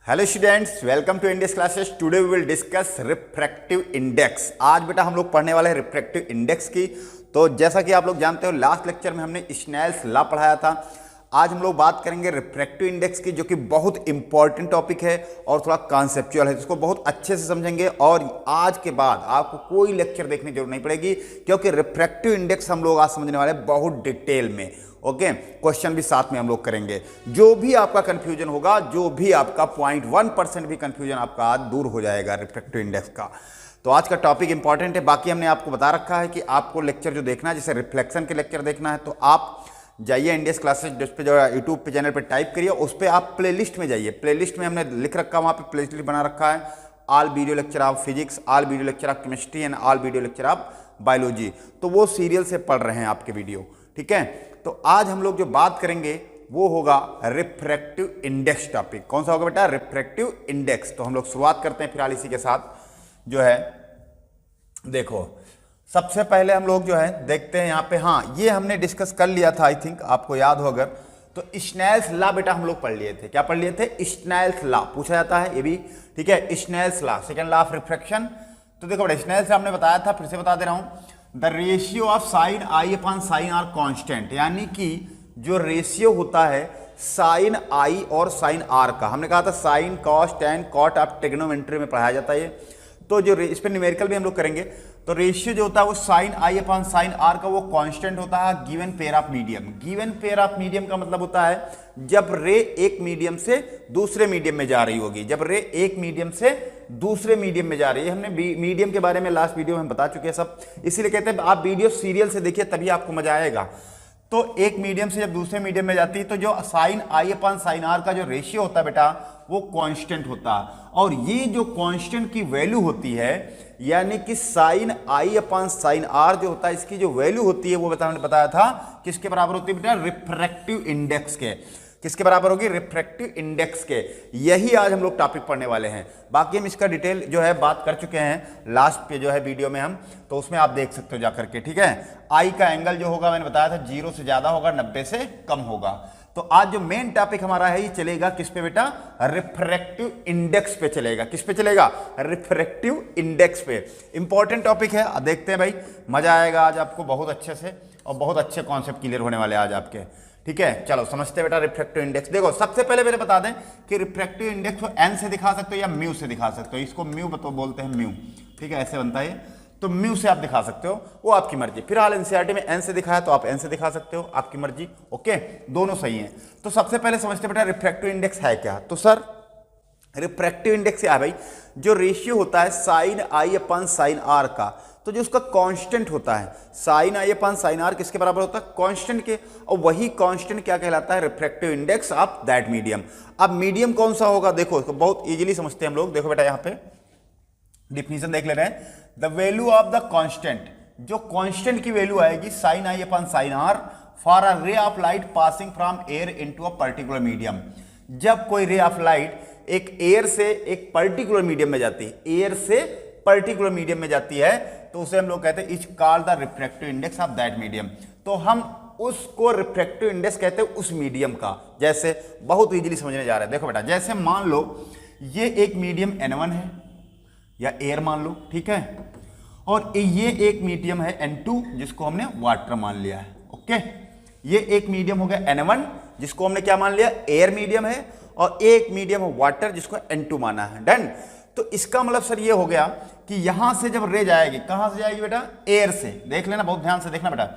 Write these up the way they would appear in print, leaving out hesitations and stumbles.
Hello students, welcome to index classes. Today we will discuss refractive index. आज बेटा हम लोग पढ़ने वाले हैं रिफ्रैक्टिव इंडेक्स की। तो जैसा कि आप लोग जानते हो, लास्ट लेक्चर में हमने स्नेल्स लॉ पढ़ाया था। आज हम लोग बात करेंगे रिफ्रैक्टिव इंडेक्स की, जो कि बहुत इंपॉर्टेंट टॉपिक है और थोड़ा कॉन्सेप्चुअल है, जिसको बहुत अच्छे से समझेंगे। और आज के बाद आपको कोई लेक्चर देखने की जरूरत नहीं पड़ेगी, क्योंकि रिफ्रैक्टिव इंडेक्स हम लोग आज समझने वाले हैं बहुत डिटेल में। ओके, क्वेश्चन भी साथ में हम लोग करेंगे। जो भी आपका कंफ्यूजन होगा, जो भी आपका 0.1% भी कंफ्यूजन आपका आज दूर हो जाएगा रिफ्रैक्टिव इंडेक्स का। तो आज का टॉपिक इंपॉर्टेंट है। बाकी हमने आपको बता रखा है कि आपको लेक्चर जो देखना है, जैसे रिफ्लेक्शन के लेक्चर देखना है, तो आप जाइए इंडेक्स क्लासेस जिस पे जो यूट्यूब पे चैनल पे टाइप करिए, उस पर आप प्लेलिस्ट में जाइए। प्लेलिस्ट में हमने लिख रखा है, वहाँ पे प्लेलिस्ट बना रखा है, all video lecture of physics, all video lecture of chemistry and all video lecture of biology. तो वो सीरियल से पढ़ रहे हैं आपके वीडियो, ठीक है। तो आज हम लोग जो बात करेंगे वो होगा रिफ्रैक्टिव इंडेक्स टॉपिक। कौन सा होगा बेटा? Refractive index. तो हम लोग शुरुआत करते हैं फिलहाल इसी के साथ। जो है देखो, सबसे पहले हम लोग जो है देखते हैं यहाँ पे। हाँ, ये हमने डिस्कस कर लिया था, आई थिंक आपको याद हो अगर तो। स्नेल्स लॉ बेटा हम लोग पढ़ लिए थे। क्या पढ़ लिए थे? स्नेल्स लॉ पूछा जाता है ये भी, ठीक है। Snell's law, second law of refraction. तो देखो बेटा, स्नेल्स लॉ हमने बताया था, फिर से बता दे रहा हूं। The ratio of sine i upon sine r constant, यानी कि जो रेशियो होता है साइन आई और साइन आर का, हमने कहा था sine cos tan cot of trigonometry में पढ़ाया जाता है ये। तो जो इस पर न्यूमेरिकल भी हम लोग करेंगे। तो रेशियो जो होता है वो sine i upon sine r का वो कांस्टेंट होता है given pair of medium. Given pair of medium का मतलब होता है जब रे एक मीडियम से दूसरे मीडियम में जा रही होगी। जब रे एक मीडियम से दूसरे मीडियम में जा रही है। हमने मीडियम के बारे में लास्ट वीडियो में बता चुके हैं सब, इसीलिए कहते हैं आप वीडियो सीरियल से देखिए, तभी आपको मजा आएगा। तो एक मीडियम से जब दूसरे मीडियम में जाती है, तो जो sine i upon sine r का जो रेशियो होता है बेटा, वो कांस्टेंट होता है। और ये जो कांस्टेंट की वैल्यू होती है, यानी कि sine i upon sine r जो होता है, इसकी जो वैल्यू होती है वो हमने बताया था किसके बराबर होती है बेटा? रिफ्रैक्टिव इंडेक्स के। किसके बराबर होगी? रिफ्रैक्टिव इंडेक्स के। यही आज हम लोग टॉपिक पढ़ने वाले हैं। बाकी हम इसका डिटेल जो है बात कर चुके हैं लास्ट पे जो है वीडियो में हम, तो उसमें आप देख सकते हो जाकर के, ठीक है। आई का एंगल जो होगा मैंने बताया था 0 से ज्यादा होगा, 90 से कम होगा। तो आज जो मेन टॉपिक हमारा है ये चलेगा किस पे बेटा? रिफ्रैक्टिव इंडेक्स पे चलेगा। किस पे चलेगा? रिफ्रैक्टिव इंडेक्स पे। इंपॉर्टेंट टॉपिक है, देखते हैं भाई, मजा आएगा आज आपको बहुत अच्छे से, और बहुत अच्छे कॉन्सेप्ट क्लियर होने वाले आज आपके, ठीक है। चलो समझते हैं बेटा रिफ्रैक्टिव इंडेक्स। देखो, सबसे पहले मेरे बता दें कि रिफ्रैक्टिव इंडेक्स को एन से दिखा सकते हो या म्यू से दिखा सकते हो। इसको म्यू बोलते हैं, म्यू, ठीक है, ऐसे बनता है। तो म्यू से आप दिखा सकते हो, वो आपकी मर्जी। फिलहाल एनसीईआरटी में एन से दिखाया तो आप एन से दिखा सकते हो, आपकी मर्जी। ओके, दोनों सही हैं। तो सबसे पहले समझते हैं बेटा रिफ्रैक्टिव इंडेक्स है क्या। तो सर रिफ्रैक्टिव इंडेक्स क्या है भाई? जो रेशियो होता है sine i upon sine r का, तो जो उसका कांस्टेंट होता है sine i upon sine r किसके बराबर होता है? कांस्टेंट के। और वही कांस्टेंट क्या कहलाता है? Refractive index of that medium. अब मीडियम कौन सा होगा? देखो इसको बहुत इजीली समझते हैं हम लोग। देखो बेटा, यहां पे डिफिनीशन देख ले रहे हैं। The value of the constant, जो कांस्टेंट की वैल्यू आएगी sine i upon sine r for a ray of light passing from air into a particular medium. जब कोई रे ऑफ लाइट एक एयर से एक पर्टिकुलर मीडियम में जाती है, एयर से पर्टिकुलर मीडियम में जाती है, तो उसे हम लोग कहते हैं is called the refractive index of that medium. तो हम उसको रिफ्रैक्टिव इंडेक्स कहते हैं उस मीडियम का। जैसे बहुत इजीली समझने जा रहे हैं, देखो बेटा, जैसे मान लो ये एक मीडियम N1 है या एयर मान लो, ठीक है, और ये एक मीडियम है N2 जिसको हमने वाटर मान लिया है। ओके, ये एक मीडियम हो गया N1 जिसको हमने क्या मान लिया? एयर मीडियम है, और एक मीडियम वाटर जिसको N2 माना है। डन। तो इसका मतलब सर ये हो गया कि यहां से जब रे जाएगी, कहां से जाएगी बेटा? एयर से। देख लेना, बहुत ध्यान से देखना बेटा।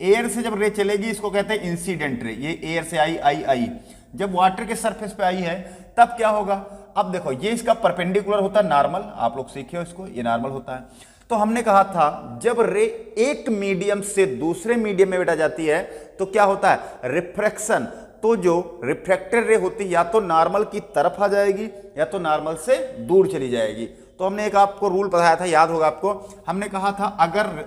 एयर से जब रे चलेगी, इसको कहते हैं इंसिडेंट रे। ये एयर से आई। जब वाटर के सरफेस पे आई है, तब क्या होगा? अब देखो, ये इसका परपेंडिकुलर होता है नॉर्मल, आप लोग सीखे हो इसको, ये नॉर्मल होता है। तो हमने कहा था जब रे एक मीडियम से दूसरे मीडियम में बेटा जाती है, तो क्या होता है? रिफ्रैक्शन। तो जो रिफ्रैक्टेड रे होती है या तो नॉर्मल की तरफ आ जाएगी या तो नॉर्मल से दूर चली जाएगी। तो हमने एक आपको रूल बताया था, याद होगा आपको। हमने कहा था अगर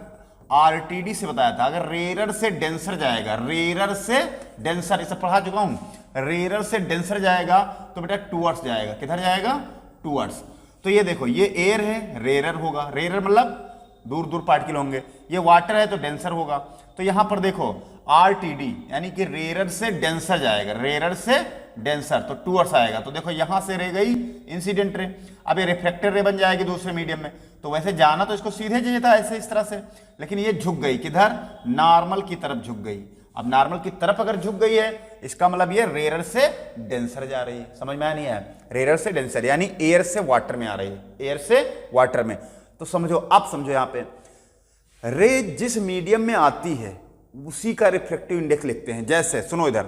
आरटीडी से बताया था, अगर रेरर से डेंसर जाएगा, रेरर से डेंसर, इसे पढ़ा चुका हूं, रेरर से डेंसर जाएगा तो बेटा टूवर्ड्स जाएगा। किधर जाएगा? टूवर्ड्स। तो ये देखो, ये एयर है, रेरर होगा। रेरर मतलब दूर दूर पार्टिकल होंगे। ये वाटर है तो डेंसर होगा। तो यहां पर देखो RTD यानी कि रेयर से डेंसर जाएगा, रेयर से डेंसर, तो टूवर्ड्स आएगा। तो देखो यहां से रे गई इंसिडेंट रे, अब ये रिफ्लेक्टेड रे बन जाएगी दूसरे मीडियम में। तो वैसे जाना तो इसको सीधे चाहिए था ऐसे इस तरह से, लेकिन ये झुक गई किधर, नॉर्मल की तरफ झुक गई। अब नॉर्मल की तरफ अगर झुक गई है इसका मतलब ये रेयर से डेंसर जा रही है। समझ में आ नहीं आया, रेयर से डेंसर यानी एयर से वाटर में आ रही है, एयर से वाटर में। तो समझो, अब समझो यहां पे रे जिस मीडियम में आती है उसी का रिफ्रैक्टिव इंडेक्स लिखते हैं। जैसे सुनो इधर,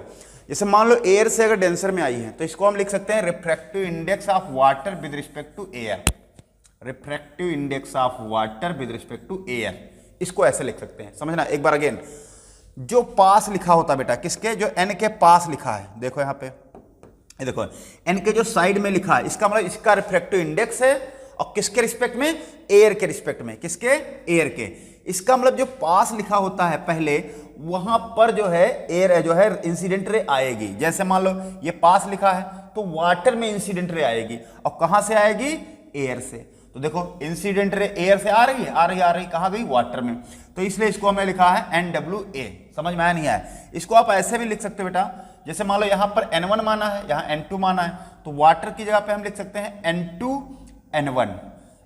जैसे मान लो एयर से अगर डेंसर में आई है तो इसको हम लिख सकते हैं refractive index of water with respect to air, refractive index of water with respect to air, इसको ऐसे लिख सकते हैं। समझना एक बार अगेन, जो पास लिखा होता बेटा किसके, जो एन के पास लिखा है, देखो यहां पे, ये देखो एन के जो साइड में लिखा है इसका मतलब इसका रिफ्रैक्टिव इंडेक्स है, और किसके रिस्पेक्ट में, एयर के रिस्पेक्ट में, किसके, एयर के। इसका मतलब जो पास लिखा होता है पहले वहां पर जो है एयर जो है इंसिडेंट रे आएगी। जैसे मान लो ये पास लिखा है तो वाटर में इंसिडेंट रे आएगी, और कहां से आएगी, एयर से। तो देखो इंसिडेंट रे एयर से आ रही है, आ रही कहां गई, वाटर में। तो इसलिए इसको हमने लिखा है NWA। समझ में आया नहीं आया, इसको आप ऐसे भी लिख सकते हो बेटा, जैसे मान लो यहां पर N1 माना है, यहां N2 माना है, तो वाटर की जगह पे हम लिख सकते हैं N2N1,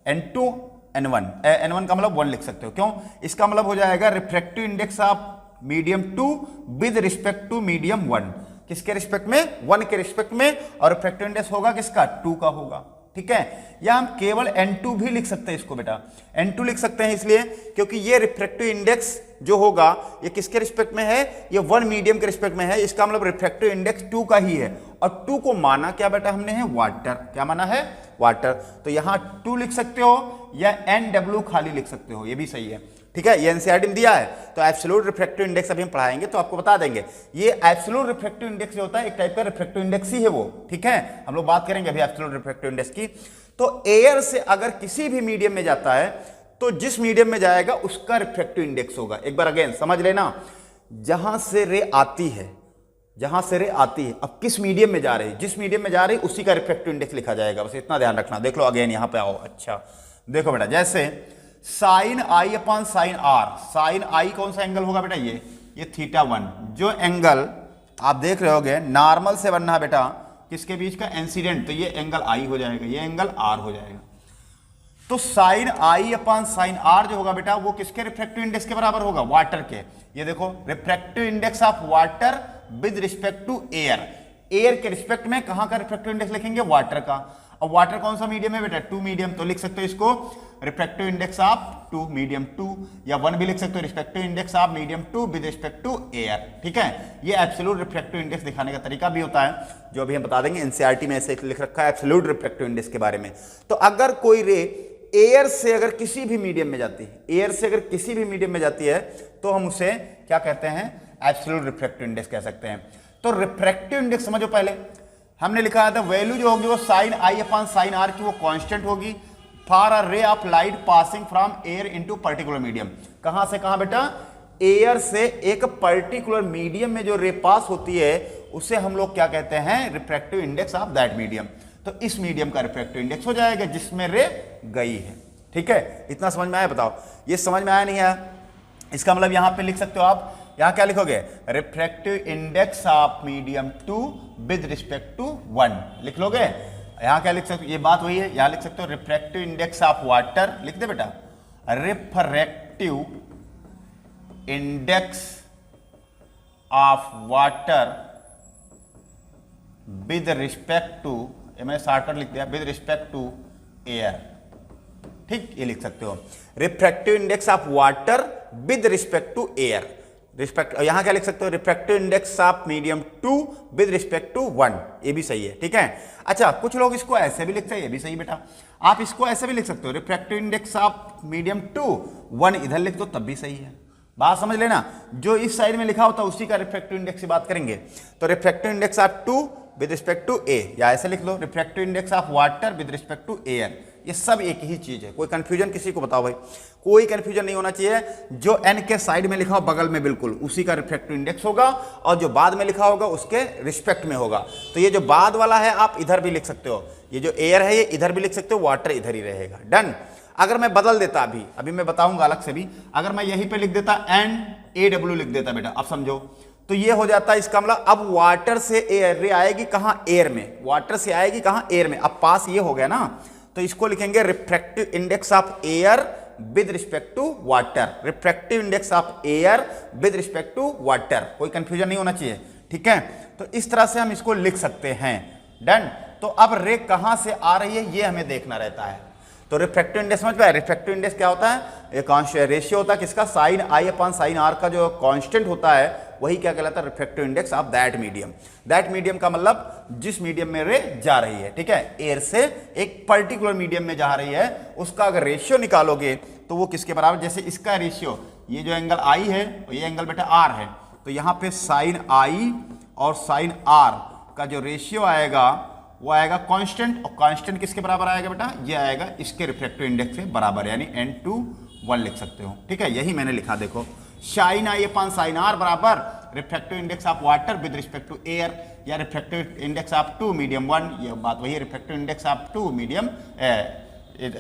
N2N1, N1 का मतलब 1 लिख सकते हो। क्यों, इसका मतलब हो जाएगा refractive index of medium 2 with respect to medium 1, किसके रिस्पेक्ट में, 1 के रिस्पेक्ट में, और रिफ्रैक्टिव इंडेक्स होगा किसका, 2 का होगा। ठीक है, या हम केवल N2 भी लिख सकते हैं इसको बेटा, N2 लिख सकते हैं इसलिए क्योंकि ये रिफ्रैक्टिव इंडेक्स जो होगा ये किसके रिस्पेक्ट में है, ये 1 मीडियम के रिस्पेक्ट में है, इसका मतलब रिफ्रैक्टिव इंडेक्स 2 का ही है, और 2 को माना क्या बेटा हमने है, वाटर। क्या माना है, वाटर। तो यहां 2 लिख सकते हो या NW खाली लिख सकते हो, ये भी सही है। ठीक है, ये एनसीईआरटी में दिया है। तो एब्सोल्यूट रिफ्रैक्टिव इंडेक्स अभी हम पढ़ाएंगे तो आपको बता देंगे। ये एब्सोल्यूट रिफ्रैक्टिव इंडेक्स जो होता है एक टाइप का रिफ्रैक्टिव इंडेक्स ही है वो। ठीक है, हम लोग बात करेंगे अभी एब्सोल्यूट रिफ्रैक्टिव इंडेक्स की। तो एयर से अगर किसी भी मीडियम में जाता है तो जिस मीडियम में जाएगा उसका रिफ्रैक्टिव इंडेक्स होगा। एक बार अगेन समझ लेना, जहां से रे आती है, जहां से रे आती है, अब किस मीडियम में जा रही है, जिस मीडियम में जा रही है उसी का रिफ्रैक्टिव इंडेक्स लिखा जाएगा, बस इतना ध्यान रखना। देख लो अगेन यहां पे आओ। अच्छा देखो बेटा, जैसे sine i upon sine r, sine i कौन सा एंगल होगा बेटा, ये θ1, जो एंगल आप देख रहे होगे नॉर्मल से बनना है बेटा किसके बीच का, इंसिडेंट, तो ये एंगल आई हो जाएगा, ये एंगल आर हो जाएगा। तो sine i upon sine r जो होगा बेटा वो किसके रिफ्रैक्टिव इंडेक्स के बराबर होगा, वाटर के। ये देखो refractive index of water with respect to air, air के रिस्पेक्ट में कहां का रिफ्रैक्टिव इंडेक्स लिखेंगे, वाटर का। और वाटर कौन सा मीडियम है बेटा, 2 मीडियम, तो लिख सकते हो इसको रिफ्रैक्टिव इंडेक्स ऑफ 2 मीडियम 2, या 1 भी लिख सकते हो refractive index of medium 2 with respect to air. ठीक है, ये एब्सोल्यूट रिफ्रैक्टिव इंडेक्स दिखाने का तरीका भी होता है जो अभी हम बता देंगे। एनसीईआरटी में ऐसे लिख रखा है एब्सोल्यूट रिफ्रैक्टिव इंडेक्स के बारे में। तो अगर कोई रे एयर से अगर किसी भी मीडियम में जाती है, एयर से अगर किसी भी मीडियम में जाती है तो हम उसे क्या कहते हैं, एब्सोल्यूट रिफ्रैक्टिव इंडेक्स कह सकते हैं। तो रिफ्रैक्टिव इंडेक्स समझो, पहले हमने लिखा था वैल्यू जो होगी वो sine i upon sine r की वो कांस्टेंट होगी for a ray of light passing from air into particular medium. कहां से कहां बेटा, एयर से एक पर्टिकुलर मीडियम में जो रे पास होती है उसे हम लोग क्या कहते हैं, refractive index of that medium. तो इस मीडियम का रिफ्रैक्टिव इंडेक्स हो जाएगा जिसमें रे गई है। ठीक है, इतना समझ में आया, बताओ ये समझ में आया नहीं आया। इसका मतलब यहां पे लिख सकते हो आप, यहां क्या लिखोगे, refractive index of medium 2 with respect to 1 लिख लोगे। यहां क्या लिख सकते हो, ये बात वही है, यहां लिख सकते हो रिफ्रैक्टिव इंडेक्स ऑफ वाटर, लिख दे बेटा, refractive index of water with respect to, मैंने शॉर्टकट लिख दिया, विद रिस्पेक्ट टू एयर। ठीक, ये लिख सकते हो refractive index of water with respect to air, respect. यहां क्या लिख सकते हो, refractive index of medium 2 with respect to 1, ये भी सही है। ठीक है, अच्छा कुछ लोग इसको ऐसे भी लिखते हैं, ये भी सही बेटा, आप इसको ऐसे भी लिख सकते हो, रिफ्रैक्टिव इंडेक्स ऑफ मीडियम 2 1 इधर लिख दो तब भी सही है। बात समझ लेना, जो इस साइड में लिखा होता है उसी का रिफ्रैक्टिव इंडेक्स की बात करेंगे। तो refractive index of 2 with respect to a, या ऐसे लिख लो refractive index of water with respect to air, ये सब एक ही चीज है। कोई कंफ्यूजन किसी को बताओ भाई, कोई कंफ्यूजन नहीं होना चाहिए। जो एन के साइड में लिखा हो बगल में बिल्कुल उसी का रिफ्रैक्टिव इंडेक्स होगा, और जो बाद में लिखा होगा उसके रिस्पेक्ट में होगा। तो ये जो बाद वाला है आप इधर भी लिख सकते हो, ये जो एयर है ये इधर भी लिख सकते हो, वाटर इधर ही रहेगा। डन। अगर मैं बदल देता अभी मैं बताऊंगा अलग से भी, अगर मैं यहीं पे लिख देता NaW लिख देता बेटा, अब समझो तो ये हो जाता है इसका मतलब अब वाटर से रे आएगी कहां, एयर में, वाटर से आएगी कहां, एयर में। अब पास ये हो गया ना, तो इसको लिखेंगे refractive index of air with respect to water, refractive index of air with respect to water, कोई कंफ्यूजन नहीं होना चाहिए, ठीक है। तो इस तरह से हम इसको लिख सकते हैं, डन। तो अब रे कहां से आ रही है ये हमें देखना रहता है। तो रिफ्रैक्टिव इंडेक्स समझ पाए, रिफ्रैक्टिव इंडेक्स क्या होता है, एक रेशियो होता है किसका, sine i upon sine r का जो कांस्टेंट होता है वही क्या कहलाता है, refractive index of that medium. That medium का मतलब जिस मीडियम में रे जा रही है, ठीक है, एयर से एक पर्टिकुलर मीडियम में जा रही है, उसका अगर रेशियो निकालोगे तो वो किसके बराबर, जैसे इसका रेशियो, ये जो एंगल आई है और ये एंगल बेटा आर है, तो यहां पे साइन आई और साइन आर का जो रेशियो आएगा वो आएगा कांस्टेंट, और कांस्टेंट किसके बराबर आएगा बेटा, ये आएगा इसके रिफ्रैक्टिव इंडेक्स के बराबर, यानी n/1 लिख सकते हो, ठीक है। यही मैंने लिखा, देखो sine i upon sine r बराबर refractive index of water with respect to air, या refractive index of two medium 1, ये बात वही है, refractive index of two medium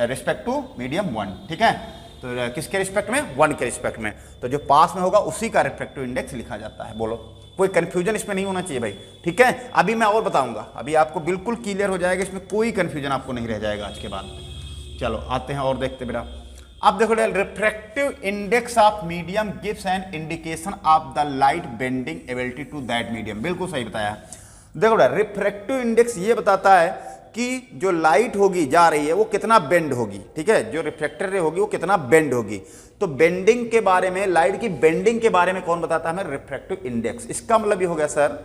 respect to medium 1, ठीक है। तो किसके रिस्पेक्ट में, 1 के रिस्पेक्ट में, तो जो पास में होगा उसी का रिफ्रैक्टिव इंडेक्स लिखा जाता है। बोलो, कोई कंफ्यूजन इसमें नहीं होना चाहिए भाई, ठीक है। अभी मैं और बताऊंगा, अभी आपको बिल्कुल क्लियर हो जाएगा, इसमें कोई कंफ्यूजन आपको नहीं रह जाएगा आज के बाद। चलो आते हैं और देखते बेटा। अब देखो refractive index of medium gives an indication of the light bending ability to that medium, बिल्कुल सही बताया। देखो बेटा रिफ्रैक्टिव इंडेक्स ये बताता है कि जो लाइट होगी जा रही है वो कितना बेंड होगी, ठीक है, जो रिफ्लेक्टर रे होगी वो कितना बेंड होगी। तो बेंडिंग के बारे में, लाइट की बेंडिंग के बारे में कौन बताता है हमें, रिफ्रैक्टिव इंडेक्स। इसका मतलब ये हो गया सर,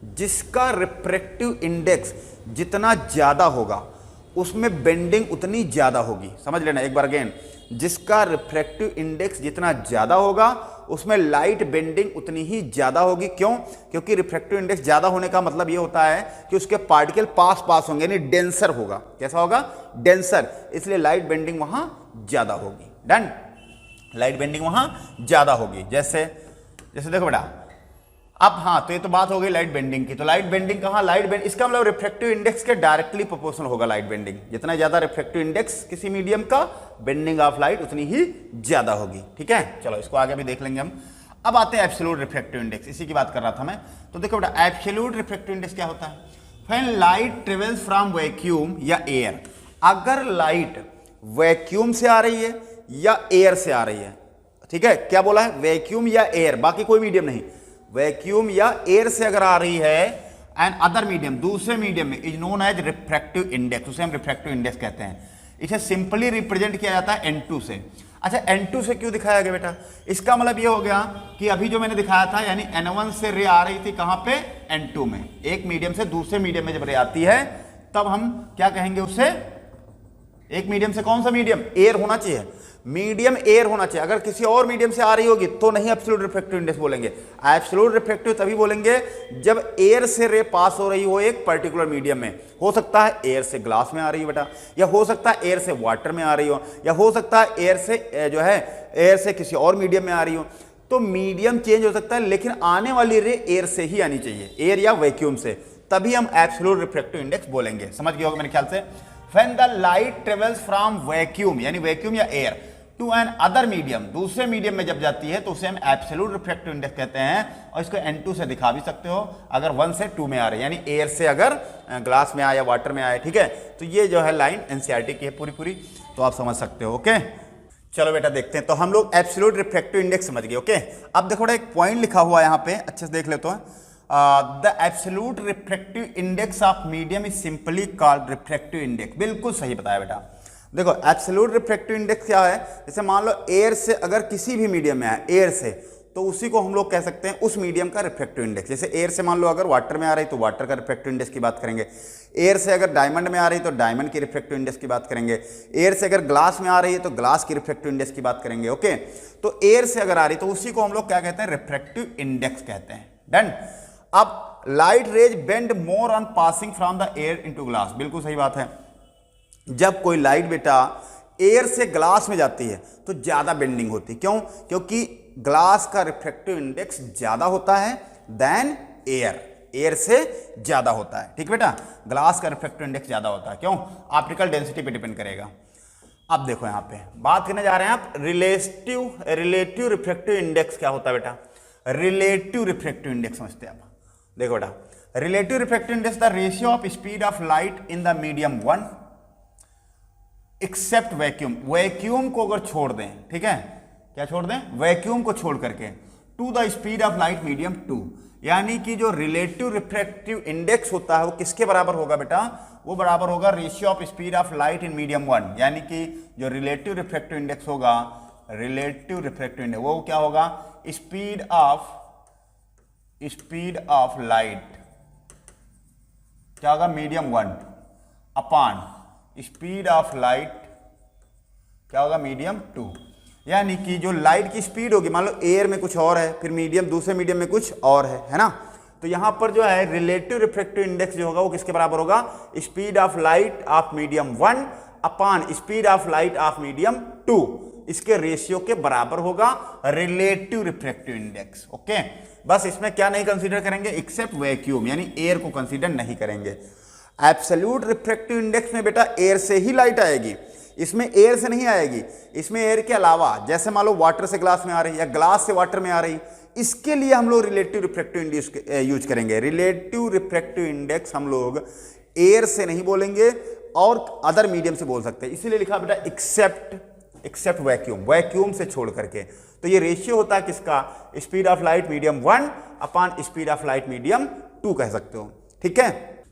जिसका रिफ्रैक्टिव इंडेक्स जितना ज्यादा होगा उसमें बेंडिंग उतनी ज्यादा होगी। समझ लेना एक बार अगेन, जिसका रिफ्रैक्टिव इंडेक्स जितना ज्यादा होगा उसमें लाइट बेंडिंग उतनी ही ज्यादा होगी। क्यों? क्योंकि रिफ्रैक्टिव इंडेक्स ज्यादा होने का मतलब ये होता है कि उसके पार्टिकल पास पास होंगे, यानी डेंसर होगा। कैसा होगा? डेंसर, इसलिए लाइट बेंडिंग वहां ज्यादा होगी। डन, लाइट बेंडिंग वहां ज्यादा होगी। जैसे देखो बेटा, अब हाँ, तो ये तो बात हो गई लाइट बेंडिंग की। तो लाइट बेंडिंग कहाँ, लाइट बेंड, इसका मतलब रिफ्रैक्टिव इंडेक्स के डायरेक्टली प्रोपोर्शनल होगा लाइट बेंडिंग। जितना ज्यादा रिफ्रैक्टिव इंडेक्स किसी मीडियम का, बेंडिंग ऑफ लाइट उतनी ही ज्यादा होगी। ठीक है, चलो इसको आगे भी देख लेंगे हम। अब आते हैं एब्सोल्यूट रिफ्रैक्टिव इंडेक्स, इसी की बात कर रहा था मैं। तो देखो बेटा, एब्सोल्यूट रिफ्रैक्टिव इंडेक्स क्या होता है? When light travels from vacuum या एयर, अगर लाइट वैक्यूम से आ रही है या एयर से आ रही है, ठीक है, क्या बोला है? वैक्यूम या एयर, बाकी कोई मीडियम नहीं, वैक्यूम या एयर से अगर आ रही है एंड अदर मीडियम, दूसरे मीडियम में, is known as refractive index, उसे हम रिफ्रैक्टिव इंडेक्स कहते हैं। इसे सिंपली रिप्रेजेंट किया जाता है N2 से। अच्छा, N2 से क्यों दिखाया गया बेटा? इसका मतलब ये हो गया कि अभी जो मैंने दिखाया था, यानी N1 से रे आ रही थी कहां पे? N2 में। एक मीडियम से दूसरे मीडियम में जब रे आती है तब हम क्या कहेंगे उससे? एक मीडियम से कौन सा मीडियम? एयर होना चाहिए, मीडियम एयर होना चाहिए। अगर किसी और मीडियम से आ रही होगी तो नहीं एब्सोल्यूट रिफ्रैक्टिव इंडेक्स बोलेंगे। एब्सोल्यूट रिफ्रैक्टिव तभी बोलेंगे जब एयर से रे पास हो रही हो एक पर्टिकुलर मीडियम में। हो सकता है एयर से ग्लास में आ रही हो बेटा, या हो सकता है एयर से वाटर में आ रही हो, या हो सकता है एयर से जो है एयर से किसी और मीडियम में आ रही हो। तो मीडियम चेंज हो सकता है, लेकिन आने वाली रे एयर से ही आनी चाहिए, एयर या वैक्यूम से, तभी हम एब्सोल्यूट रिफ्रैक्टिव इंडेक्स बोलेंगे। समझ गए होगा मेरे ख्याल से। When the light travels from vacuum, यानी वैक्यूम या air, to another medium, दूसरे मीडियम में जब जाती है तो उसे हम एब्सोल्यूट रिफ्रैक्टिव इंडेक्स कहते हैं। और इसको N2 से दिखा भी सकते हो, अगर 1 से 2 में आ रहे हैं, यानी एयर से अगर ग्लास में आए या वाटर में आए। ठीक है, तो ये जो है लाइन NCERT की है पूरी, तो आप समझ सकते हो। ओके, चलो बेटा देखते हैं। तो हम लोग एब्सोल्यूट रिफ्रैक्टिव इंडेक्स समझ गए। ओके, अब देखो एक पॉइंट लिखा हुआ है यहाँ पे, अच्छे से देख लेते हैं। The absolute refractive index of medium is simply called refractive index। बिल्कुल सही बताया बेटा। देखो एब्सोल्यूट रिफ्रैक्टिव इंडेक्स क्या है? जैसे मान लो एयर से अगर किसी भी मीडियम में आए, एयर से, तो उसी को हम लोग कह सकते हैं उस मीडियम का रिफ्रैक्टिव इंडेक्स। जैसे एयर से मान लो अगर वाटर में आ रही तो वाटर का रिफ्रैक्टिव इंडेक्स की बात करेंगे। एयर से अगर डायमंड में आ रही तो डायमंड की रिफ्रैक्टिव इंडेक्स की बात करेंगे। एयर से अगर ग्लास में आ रही है तो ग्लास की रिफ्रैक्टिव इंडेक्स की बात करेंगे। ओके, तो एयर से अगर आ रही तो उसी को हम लोग क्या कहते हैं? रिफ्रैक्टिव इंडेक्स कहते हैं। डन। अब light rays bend more on passing from the air into glass, बिल्कुल सही बात है। जब कोई लाइट बेटा एयर से ग्लास में जाती है तो ज्यादा बेंडिंग होती है। क्यों? क्योंकि ग्लास का रिफ्रैक्टिव इंडेक्स ज्यादा होता है देन एयर, एयर से ज्यादा होता है। ठीक बेटा, ग्लास का रिफ्रैक्टिव इंडेक्स ज्यादा होता है। क्यों? ऑप्टिकल डेंसिटी पे डिपेंड करेगा। अब देखो यहाँ पे बात करने जा रहे हैं आप रिलेटिव रिफ्रैक्टिव इंडेक्स। क्या होता है बेटा? रिलेटिव रिफ्रैक्टिव इंडेक्स समझते हैं आप। देखो बेटा, relative refractive index the ratio of speed of light in the medium 1 except vacuum. Vacuum को अगर छोड़ दें, ठीक है, क्या छोड़ दें? वैक्यूम को छोड़ करके, to the speed of light medium 2। यानी कि जो रिलेटिव रिफ्रैक्टिव इंडेक्स होता है वो किसके बराबर होगा बेटा? वो बराबर होगा ratio of speed of light in medium 1। यानी कि जो रिलेटिव रिफ्रैक्टिव इंडेक्स होगा, रिलेटिव रिफ्रैक्टिव इंडेक्स वो क्या होगा? स्पीड ऑफ लाइट क्या होगा? Medium 1 upon speed of light क्या होगा? मीडियम 2। यानी कि जो लाइट की स्पीड होगी, मान लो एयर में कुछ और है, फिर मीडियम दूसरे मीडियम में कुछ और है ना? तो यहां पर जो है रिलेटिव रिफ्रैक्टिव इंडेक्स जो होगा वो किसके बराबर होगा? Speed of light of medium 1 upon speed of light of medium 2। इसके रेशियो के बराबर होगा रिलेटिव रिफ्रैक्टिव इंडेक्स। ओके, बस इसमें क्या नहीं कंसीडर करेंगे? एक्सेप्ट वैक्यूम, यानी एयर को कंसीडर नहीं करेंगे। एब्सोल्यूट रिफ्रैक्टिव इंडेक्स में बेटा एयर से ही लाइट आएगी, इसमें एयर से नहीं आएगी। इसमें एयर के अलावा, जैसे मान लो वाटर से ग्लास में आ रही या ग्लास से वाटर में आ रही, इसके लिए हम लोग रिलेटिव रिफ्रैक्टिव इंडेक्स यूज करेंगे। रिलेटिव रिफ्रैक्टिव इंडेक्स हम लोग एयर से नहीं बोलेंगे और अदर मीडियम से बोल सकते हैं, इसीलिए लिखा बेटा एक्सेप्ट वैक्यूम, वैक्यूम से छोड़ करके। तो ये रेशियो होता है किसका? Speed of light medium 1 upon speed of light medium 2 कह सकते हो। ठीक है,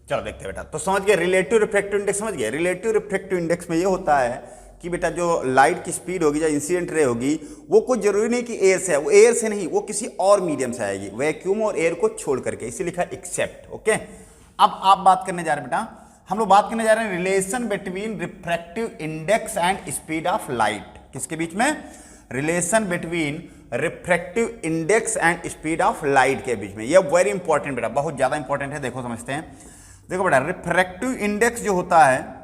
चलो देखते हैं बेटा। तो समझ गए रिलेटिव रिफ्रैक्टिव इंडेक्स, समझ गए। रिलेटिव रिफ्रैक्टिव इंडेक्स में ये होता है कि बेटा जो लाइट की स्पीड होगी या इंसिडेंट रे होगी वो कोई जरूरी नहीं कि एयर से है, वो एयर से नहीं, वो किसी और मीडियम से आएगी, वैक्यूम और एयर को छोड़ करके, इसी लिखा एक्सेप्ट। ओके, अब आप बात करने जा रहे हैं बेटा, हम लोग बात करने जा रहे हैं relation between refractive index and speed of light. किसके बीच में? Relation between refractive index and speed of light के बीच में। ये वेरी इंपॉर्टेंट बेटा, बहुत ज्यादा इंपॉर्टेंट है। देखो समझते हैं, देखो बेटा, रिफ्रैक्टिव इंडेक्स जो होता है,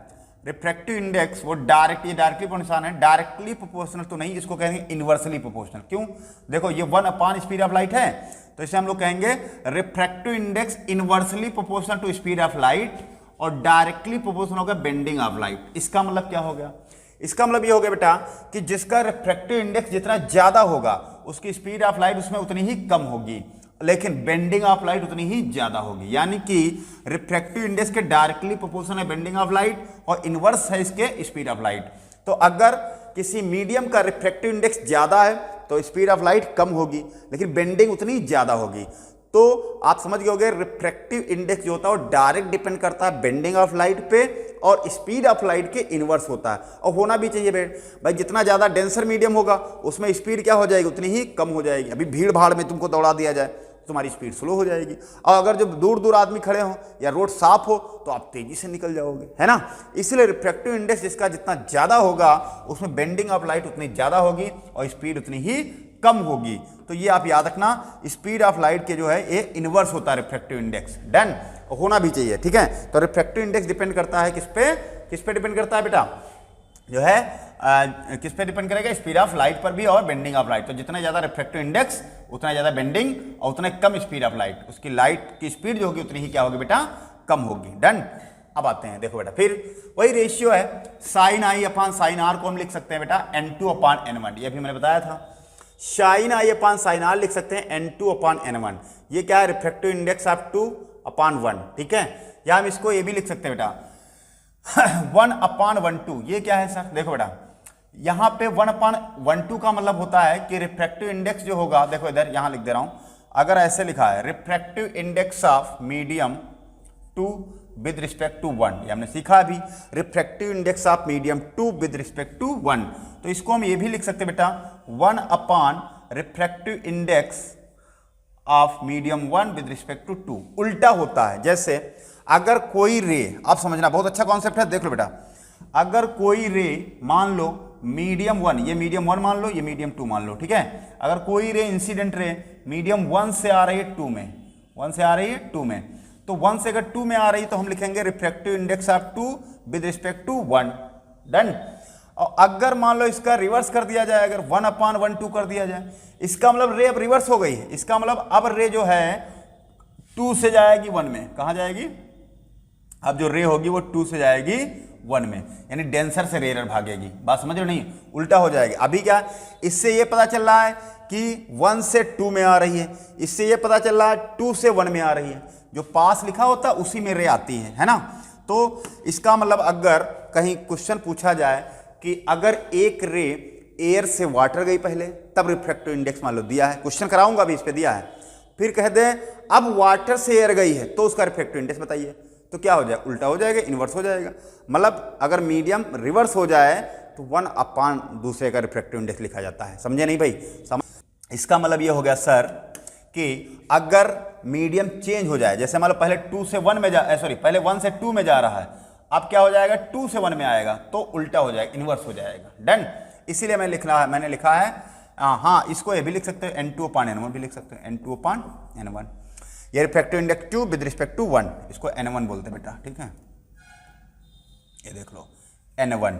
रिफ्रैक्टिव इंडेक्स वो डायरेक्टली निशान है, डायरेक्टली प्रोपोर्शनल तो नहीं, इसको कहेंगे इनवर्सली प्रोपोर्शनल। क्यों? देखो ये 1 अपॉन स्पीड ऑफ लाइट है, तो इसे हम लोग कहेंगे refractive index inversely proportional to speed of light और डायरेक्टली प्रोपोर्शनल होगा बेंडिंग ऑफ लाइट। इसका मतलब क्या हो गया? इसका मतलब ये हो गया बेटा कि जिसका रिफ्रैक्टिव इंडेक्स जितना ज्यादा होगा उसकी स्पीड ऑफ लाइट उसमें उतनी ही कम होगी, लेकिन बेंडिंग ऑफ लाइट उतनी ही ज्यादा होगी। यानी कि रिफ्रैक्टिव इंडेक्स के डायरेक्टली प्रोपोर्शनल है बेंडिंग ऑफ लाइट और इनवर्स है इसके स्पीड ऑफ लाइट। तो अगर किसी मीडियम का रिफ्रैक्टिव इंडेक्स ज्यादा है तो स्पीड ऑफ लाइट कम होगी, लेकिन बेंडिंग उतनी ज्यादा होगी। तो आप समझ गए होंगे रिफ्रैक्टिव इंडेक्स जो होता है वो डायरेक्ट डिपेंड करता है बेंडिंग ऑफ लाइट पे और स्पीड ऑफ लाइट के इनवर्स होता है, और होना भी चाहिए भाई। जितना ज्यादा डेंसर मीडियम होगा उसमें स्पीड क्या हो जाएगी? उतनी ही कम हो जाएगी। अभी भीड़ भाड़ में तुमको दौड़ा दिया जाए तुम्हारी स्पीड स्लो हो जाएगी, और अगर जब दूर दूर आदमी खड़े हो या रोड साफ हो तो आप तेजी से निकल जाओगे, है ना? इसलिए रिफ्रैक्टिव इंडेक्स जिसका जितना ज्यादा होगा उसमें बेंडिंग ऑफ लाइट उतनी ज्यादा होगी और स्पीड उतनी ही कम होगी। तो ये आप याद रखना, स्पीड ऑफ लाइट के जो है ये इनवर्स होता है रिफ्रैक्टिव इंडेक्स। डन, होना भी चाहिए। ठीक है, तो रिफ्रैक्टिव इंडेक्स डिपेंड करता है किस पे डिपेंड करता है बेटा? जो है किस पे डिपेंड करेगा? स्पीड ऑफ लाइट पर भी और बेंडिंग ऑफ लाइट। तो जितना ज्यादा रिफ्रैक्टिव इंडेक्स उतना ज्यादा बेंडिंग और उतना कम स्पीड ऑफ लाइट, उसकी लाइट की स्पीड जो होगी उतनी ही क्या होगी बेटा? कम होगी। डन, अब आते हैं, देखो बेटा, फिर वही रेशियो है sine i upon sine r को हम लिख सकते हैं बेटा n2 अपॉन n1। ये भी मैंने बताया था, sine i upon sine r लिख सकते हैं n2 अपॉन n1। ये क्या है? Refractive index of 2 upon 1। ठीक है, या हम इसको ये भी लिख सकते हैं बेटा 1 अपॉन 1/2। ये क्या है सर? देखो बेटा, यहां पे 1 अपॉन 1/2 का मतलब होता है कि रिफ्रैक्टिव इंडेक्स जो होगा, देखो इधर यहां लिख दे रहा हूं, अगर ऐसे लिखा है refractive index of medium 2 with respect to 1, ये हमने सीखा अभी, refractive index of medium 2 with respect to 1। तो इसको हम ये भी लिख सकते हैं बेटा 1 upon refractive index of medium 1 with respect to 2। उल्टा होता है, जैसे अगर कोई रे, आप समझना बहुत अच्छा कॉन्सेप्ट है, देख लो बेटा, अगर कोई रे मान लो मीडियम 1, ये मीडियम 1 मान लो, ये मीडियम 2 मान लो, ठीक है, अगर कोई रे इंसिडेंट रे मीडियम 1 से आ रही है 2 में, 1 से आ रही है 2 में, तो 1 से अगर 2 में आ रही है तो हम लिखेंगे refractive index of 2 with respect to 1। Done. और अगर मान लो इसका रिवर्स कर दिया जाए, अगर 1 अपॉन 1/2 कर दिया जाए, इसका मतलब रे अब रिवर्स हो गई है, इसका मतलब अब रे जो है 2 से जाएगी 1 में, कहां जाएगी? अब जो रे होगी वो 2 से जाएगी 1 में, यानी डेंसर से रेयर भागेगी। बात समझ रहे हो? नहीं, उल्टा हो जाएगी। अभी क्या, इससे ये पता चल रहा है कि 1 से 2 में आ रही है, इससे ये पता चल रहा है 2 से 1 में आ रही है। जो पास लिखा होता है उसी में रे आती है ना। तो इसका मतलब अगर कहीं क्वेश्चन पूछा जाए कि अगर एक रे एयर से वाटर गई पहले, तब रिफ्रैक्टिव इंडेक्स मान लो दिया है, क्वेश्चन कराऊंगा अभी इस पे दिया है, फिर कह दें अब वाटर से एयर गई है तो उसका रिफ्रैक्टिव इंडेक्स बताइए, तो क्या हो जाएगा? उल्टा हो जाएगा, इन्वर्स हो जाएगा। मतलब अगर मीडियम रिवर्स हो जाए तो 1 अपान दूसरे का रिफ्रैक्टिव इंडेक्स लिखा जाता है। समझे नहीं भाई? इसका मतलब ये हो गया सर कि अगर मीडियम चेंज हो जाए, जैसे मान लो पहले 2 से 1 में पहले 1 से 2 में जा रहा है, अब क्या हो जाएगा? 2 से 1 में आएगा तो उल्टा हो जाएगा, इन्वर्स हो जाएगा। डन। इसीलिए मैंने लिखा है हाँ, इसको ये भी लिख सकते हो N2/N1 भी लिख सकते हो, N2/N1। ये refractive index 2 with respect to 1, इसको N1 बोलते हैं बेटा, ठीक है? ये देख लो N1,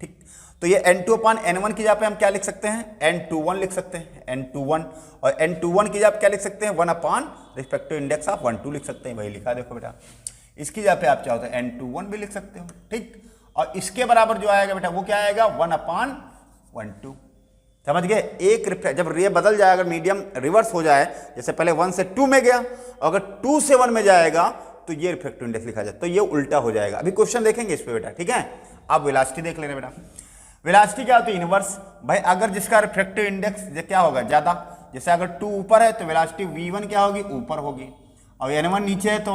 ठीक। तो ये N2/N1 की जगह पे हम क्या लिख सकते हैं? N21 लिख सकते हैं, N21। और N21 की जगह पे क्या लिख सकते हैं? 1 अपान रिस्पेक्टिव इंडेक्स ऑफ 1 2 लिख सकते हैं। वही लिखा देखो बेटा। इसकी जगह पे आप चाहो तो N21 भी लिख सकते हो, ठीक। और इसके बराबर जो आएगा बेटा वो क्या आएगा? 1/1 2। समझ गए? एक जब रे बदल जाए, अगर मीडियम रिवर्स हो जाए, जैसे पहले 1 से 2 में गया, अगर 2 से 1 में जाएगा तो ये रिफ्रैक्टिव इंडेक्स लिखा जाए, तो ये उल्टा हो जाएगा। अभी क्वेश्चन देखेंगे इस पे बेटा, ठीक है? आप वेलोसिटी देख लेना बेटा। वेलोसिटी क्या होती है? इनवर्स। भाई अगर जिसका रिफ्रैक्टिव इंडेक्स क्या होगा? ज्यादा। जैसे अगर 2 ऊपर है तो वेलोसिटी v1 क्या होगी? ऊपर होगी। और N1 नीचे है तो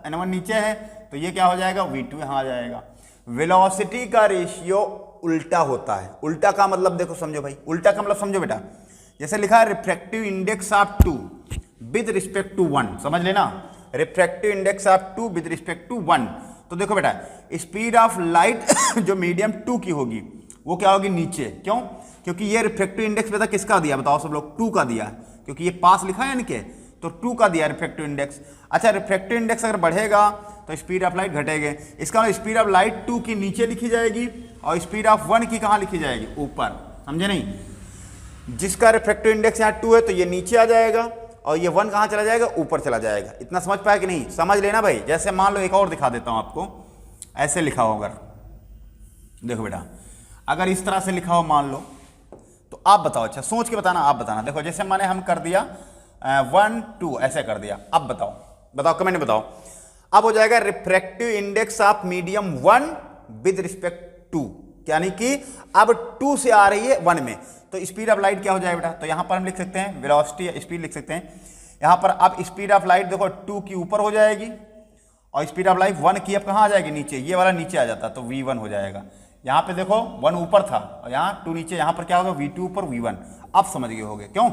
N1 नीचे है तो ये क्या हो जाएगा? v2 यहाँ आ जाएगा। वेलोसिटी का रेशियो उल्टा होता है। उल्टा का मतलब देखो, समझो भाई, उल्टा का मतलब समझो बेटा। जैसे लिखा है refractive index of 2 with respect to 1, समझ लेना, refractive index of 2 with respect to 1। तो देखो बेटा, स्पीड ऑफ लाइट जो मीडियम 2 की होगी वो क्या होगी? नीचे। क्यों? क्योंकि ये रिफ्रैक्टिव इंडेक्स बेटा किसका दिया? बताओ सब लोग। 2 का दिया, क्योंकि ये पास लिखा है इनके, तो 2 का दिया रिफ्रैक्टिव इंडेक्स। अच्छा, रिफ्रैक्टिव इंडेक्स अगर बढ़ेगा तो स्पीड ऑफ लाइट घटेगी। इसका मतलब स्पीड ऑफ लाइट 2 की नीचे लिखी जाएगी और स्पीड ऑफ 1 की कहाँ लिखी जाएगी? ऊपर। समझे नहीं? जिसका रिफ्रैक्टिव इंडेक्स यहाँ 2 है तो ये नीचे आ जाएगा और ये 1 कहाँ चला जाएगा? ऊपर चला जाएगा। इतना समझ पाया कि नहीं? समझ लेना भाई। जैसे मान लो एक और दिखा देता हूँ आपको, ऐसे लिखा हो अगर, देखो बेटा, अगर इस तरह से लिखा हो मान लो, तो आप बताओ, अच्छा सोच के बताना, आप बताना। देखो जैसे मैंने हम कर दिया 1 2 ऐसे कर दिया। अब बताओ कमेंट में बताओ। अब हो जाएगा refractive index of medium 1 with respect to, यानी कि अब 2 से आ रही है 1 में, तो स्पीड ऑफ लाइट क्या हो जाएगा बेटा? तो यहां पर हम लिख सकते हैं वेलोसिटी या स्पीड लिख सकते हैं यहां पर। अब स्पीड ऑफ लाइट देखो 2 की ऊपर हो जाएगी और स्पीड ऑफ लाइट 1 की अब कहां आ जाएगी? नीचे। ये वाला नीचे आ जाता तो v1 हो जाएगा। यहां पे देखो 1 ऊपर था और यहां 2 नीचे, यहां पर क्या होगा? v2 ऊपर v1। अब समझ गए होगे क्यों?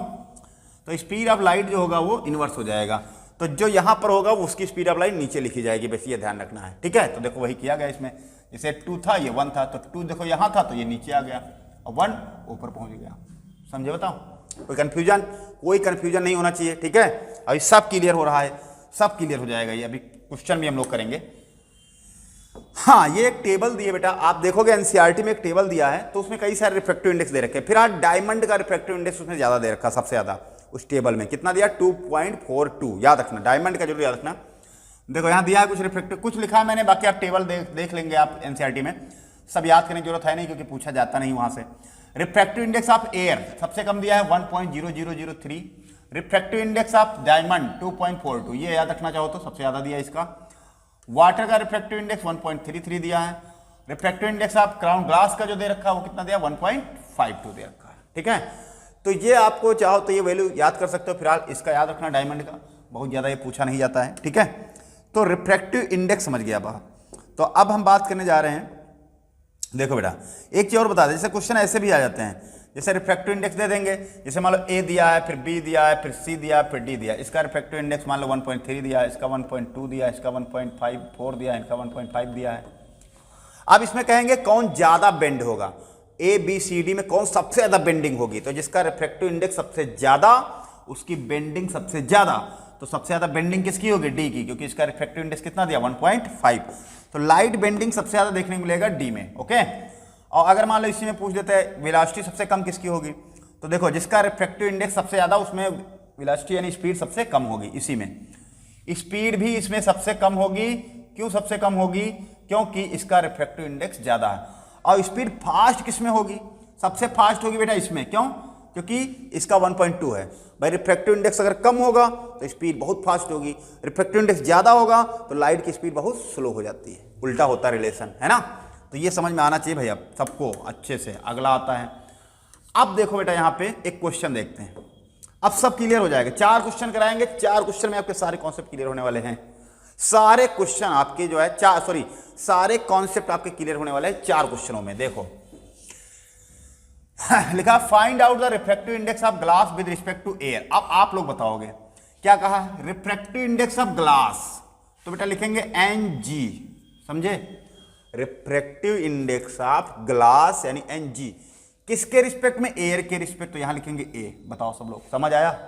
तो स्पीड ऑफ लाइट जो होगा वो इनवर्स हो जाएगा, तो जो यहां पर होगा वो उसकी स्पीड ऑफ लाइट नीचे लिखी जाएगी। बस ये ध्यान रखना है, ठीक है? तो देखो वही किया गया इसमें। जैसे 2 था, ये 1 था, तो 2 देखो यहां था तो ये नीचे आ गया और 1 ऊपर पहुंच गया। समझे? बताओ, कोई कंफ्यूजन? कोई कंफ्यूजन नहीं होना चाहिए, ठीक है? अभी सब क्लियर हो रहा है, सब क्लियर हो जाएगा। ये अभी क्वेश्चन भी हम लोग करेंगे। हाँ, ये एक टेबल दिए बेटा, आप देखोगे एनसीईआरटी में एक टेबल दिया है, तो उसमें कई सारे रिफ्रैक्टिव इंडेक्स दे रखे हैं। फिर आज डायमंड का रिफ्रैक्टिव इंडेक्स उसमें ज्यादा दे रखा, सबसे ज्यादा उस टेबल में। कितना दिया? 2.42। याद रखना, डायमंड का जरूर याद रखना। देखो यहां दिया है कुछ रिफ्रैक्टिव, कुछ लिखा है मैंने, बाकी आप टेबल देख लेंगे आप एनसीईआरटी में। सब याद करने की जरूरत है नहीं, क्योंकि पूछा जाता नहीं वहां से। रिफ्रैक्टिव इंडेक्स ऑफ एयर सबसे कम दिया है 1.0003। रिफ्रैक्टिव इंडेक्स ऑफ डायमंड 2.42, ये याद रखना चाहो तो सबसे ज्यादा दिया इसका। वाटर का रिफ्रैक्टिव इंडेक्स 1.33 दिया है। Refractive index of crown glass का जो दे रखा है वो कितना दिया? 1.52 दे रखा है, ठीक है? तो ये आपको चाहो तो ये वैल्यू याद कर सकते हो। फिलहाल इसका याद रखना, डायमंड का बहुत ज्यादा ये पूछा नहीं जाता है, ठीक है? तो रिफ्रैक्टिव इंडेक्स समझ गया बा। तो अब हम बात करने जा रहे हैं, देखो बेटा एक चीज और बता दें, जैसे क्वेश्चन ऐसे भी आ जाते हैं, जैसे रिफ्रैक्टिव इंडेक्स दे देंगे, जैसे मान लो ए दिया है, फिर बी दिया है, फिर सी दिया है, फिर डी दिया है। इसका रिफ्रैक्टिव इंडेक्स मान लो 1.3 दिया है, इसका 1.2 दिया है, इसका 1.54 दिया है, इसका 1.5 दिया है। अब इसमें कहेंगे कौन ज्यादा बेंड होगा, ए बी सी डी में कौन सबसे ज्यादा बेंडिंग होगी। तो जिसका रिफ्रैक्टिव इंडेक्स सबसे ज्यादा, उसकी बेंडिंग सबसे ज्यादा। तो सबसे ज्यादा बेंडिंग किसकी होगी? डी की, क्योंकि इसका रिफ्रैक्टिव इंडेक्स कितना दिया? 1.5। तो लाइट बेंडिंग सबसे ज्यादा देखने को मिलेगा डी में, ओके? और अगर मान लो इसी में पूछ देते हैं वेलोसिटी सबसे कम किसकी होगी, तो देखो जिसका रिफ्रैक्टिव इंडेक्स सबसे ज्यादा, उसमें वेलोसिटी यानी स्पीड सबसे कम होगी। इसी में स्पीड भी इसमें सबसे कम होगी। क्यों सबसे कम होगी? क्योंकि इसका रिफ्रैक्टिव इंडेक्स ज्यादा है। और स्पीड फास्ट किस में होगी? सबसे फास्ट होगी बेटा इसमें। क्यों? क्योंकि इसका 1.2 है। भाई रिफ्रैक्टिव इंडेक्स अगर कम होगा तो स्पीड बहुत फास्ट होगी, रिफ्रैक्टिव इंडेक्स ज्यादा होगा तो लाइट की स्पीड बहुत स्लो हो जाती है। उल्टा होता रिलेशन, है ना। तो ये समझ में आना चाहिए भैया सबको अच्छे से। अगला आता है, अब देखो बेटा यहाँ पे एक क्वेश्चन देखते हैं। अब सब क्लियर हो जाएगा। 4 क्वेश्चन कराएंगे, 4 क्वेश्चन में आपके सारे कॉन्सेप्ट क्लियर होने वाले हैं। सारे क्वेश्चन आपके जो है सारे कॉन्सेप्ट आपके क्लियर होने वाले हैं 4 क्वेश्चनों में। देखो लिखा find out the refractive index of glass with respect to air. अब आप लोग बताओगे क्या कहा? रिफ्रैक्टिव इंडेक्स ऑफ ग्लास, तो बेटा लिखेंगे Ng, समझे। रिफ्रैक्टिव इंडेक्स ऑफ ग्लास यानी Ng किसके रिस्पेक्ट में? एयर के रिस्पेक्ट, तो यहां लिखेंगे ए। बताओ सब लोग, समझ आया?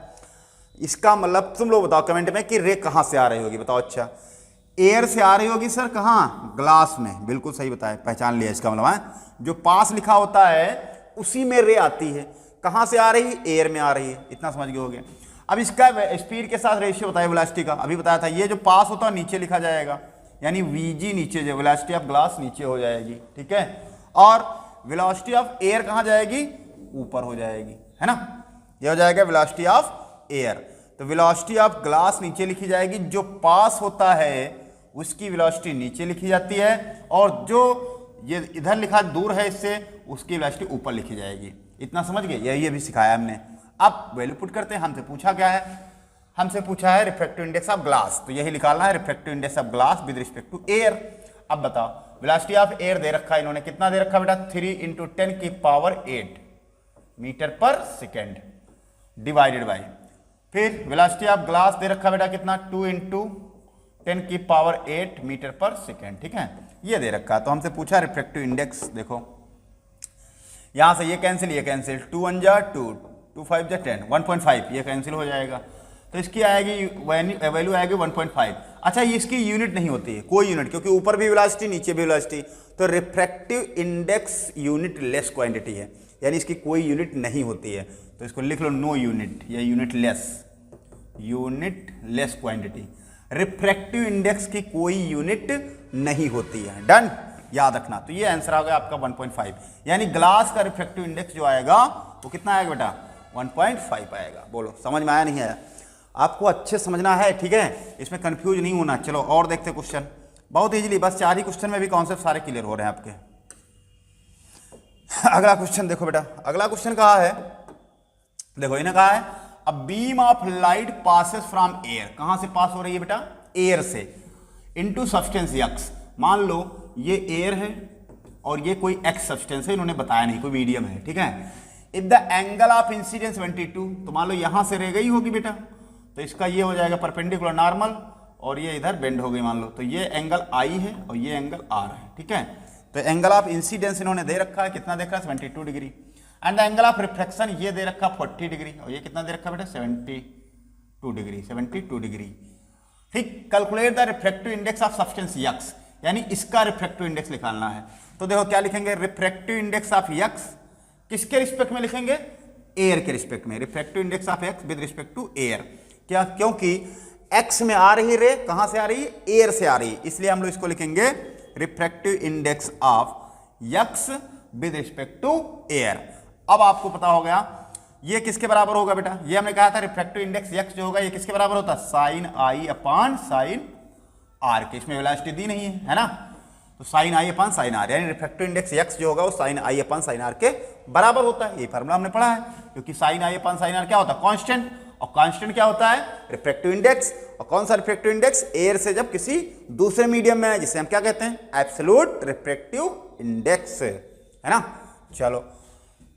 इसका मतलब तुम लोग बताओ कमेंट में कि रे कहां से आ रही होगी, बताओ। अच्छा एयर से आ रही होगी सर, कहां? ग्लास में, बिल्कुल सही बताया, पहचान लिया। इसका मतलब है जो पास लिखा होता है उसी में रे आती है। कहां से आ रही है? एयर में आ रही है। इतना समझ गए होगे। अब इसका स्पीड के साथ रेशियो बताया वेलोसिटी का, अभी बताया था। ये जो पास होता है नीचे लिखा जाएगा, यानी Vg नीचे, जो वेलोसिटी ऑफ ग्लास नीचे हो जाएगी, ठीक है। और वेलोसिटी ऑफ एयर कहां जाएगी? ऊपर हो जाएगी, है ना। ये हो जाएगा वेलोसिटी ऑफ एयर। तो वेलोसिटी ऑफ ग्लास नीचे लिखी जाएगी, जो पास होता है उसकी वेलोसिटी नीचे लिखी जाती है, और जो ये इधर लिखा दूर है इससे, उसकी वेलोसिटी ऊपर लिखी जाएगी। इतना समझ गए? यही अभी सिखाया हमने। अब वैल्यू पुट करते हैं। हमसे पूछा क्या है? हमसे पूछा है रिफ्रैक्टिव इंडेक्स ऑफ ग्लास, तो यही निकालना है, refractive index of glass with respect to air. अब बताओ वेलोसिटी ऑफ एयर दे रखा है इन्होंने, कितना दे रखा बेटा? 3 × 10⁸ मीटर पर सेकेंड डिवाइडेड बाई, फिर वेलोसिटी ऑफ ग्लास दे रखा बेटा कितना? 2 × 10⁸ मीटर पर सेकेंड, ठीक है। ये दे रखा है। तो हमसे पूछा रिफ्रैक्टिव इंडेक्स, देखो यहां से ये कैंसिल, ये कैंसिल, 2 1 जा 2, 2 5 जा 10, 1.5 ये कैंसिल हो जाएगा। तो इसकी आएगी वैल्यू आएगी 1.5। अच्छा ये इसकी यूनिट नहीं होती है कोई यूनिट, क्योंकि ऊपर भी वेलोसिटी नीचे भी वेलोसिटी, तो refractive index unit less quantity है, यानी इसकी कोई यूनिट नहीं होती है। तो इसको लिख लो नो यूनिट या unit less quantity. Refractive index की कोई यूनिट नहीं होती है। डन, याद रखना। तो ये आंसर आ गया आपका 1.5, यानी ग्लास का रिफ्रैक्टिव इंडेक्स जो आएगा वो कितना आएगा बेटा? 1.5 आएगा। बोलो समझ में आया नहीं आया? आपको अच्छे समझना है, ठीक है, इसमें कंफ्यूज नहीं होना। चलो और देखते क्वेश्चन, बहुत इजीली, बस 4 ही क्वेश्चन में भी कॉन्सेप्ट सारे क्लियर हो रहे हैं आपके। अगला क्वेश्चन देखो बेटा, अगला क्वेश्चन कहा है, देखो इन्हें कहा है a beam of light passes from air. कहां से पास हो रही है बेटा? एयर से, इनटू सब्सटेंस एक्स। मान लो ये एयर है और ये कोई एक्स सब्सटेंस है, इन्होंने बताया नहीं, कोई मीडियम है, ठीक है। If the angle of incidence 22, तो मान लो यहां से रह गई होगी बेटा, तो इसका ये हो जाएगा परपेंडिकुलर नॉर्मल, और ये इधर बेंड हो गई मान लो, तो ये एंगल आई है और ये एंगल आर है, ठीक है। तो एंगल ऑफ इंसिडेंस इन्होंने दे रखा है, कितना देख रहा है? 72 degree. And the angle of reflection ये दे रखा 40 डिग्री, और ये कितना दे रखा बेटा? 72 डिग्री। ठीक, calculate the refractive index of substance x, यानी इसका रिफ्रैक्टिव इंडेक्स निकालना है। तो देखो क्या लिखेंगे? रिफ्रैक्टिव इंडेक्स ऑफ एक्स किसके रिस्पेक्ट में लिखेंगे? एयर के रिस्पेक्ट में। Refractive index of x with respect to air. क्या? क्योंकि एक्स में आ रही रे, कहां से आ रही है? एयर से आ रही है, इसलिए हम लोग इसको लिखेंगे refractive index of x with respect to air. अब आपको पता हो गया ये किसके बराबर होगा बेटा? ये हमने कहा था रिफ्रैक्टिव इंडेक्स एक्स जो होगा ये किसके बराबर होता है? Sine i upon sine r के। इसमें वेलोसिटी दी नहीं है ना, तो sine i upon sine r, यानी रिफ्रैक्टिव इंडेक्स एक्स जो होगा वो sine i upon sine r के बराबर होता है। ये फार्मूला हमने पढ़ा है, क्योंकि sine i upon sine r क्या होता है? कांस्टेंट, और कांस्टेंट क्या होता है? Refractive index. और कौन सा रिफ्रैक्टिव इंडेक्स? एयर से जब किसी दूसरे मीडियम में है, जिसे हम क्या कहते हैं? एब्सोल्यूट रिफ्रैक्टिव इंडेक्स, है ना। चलो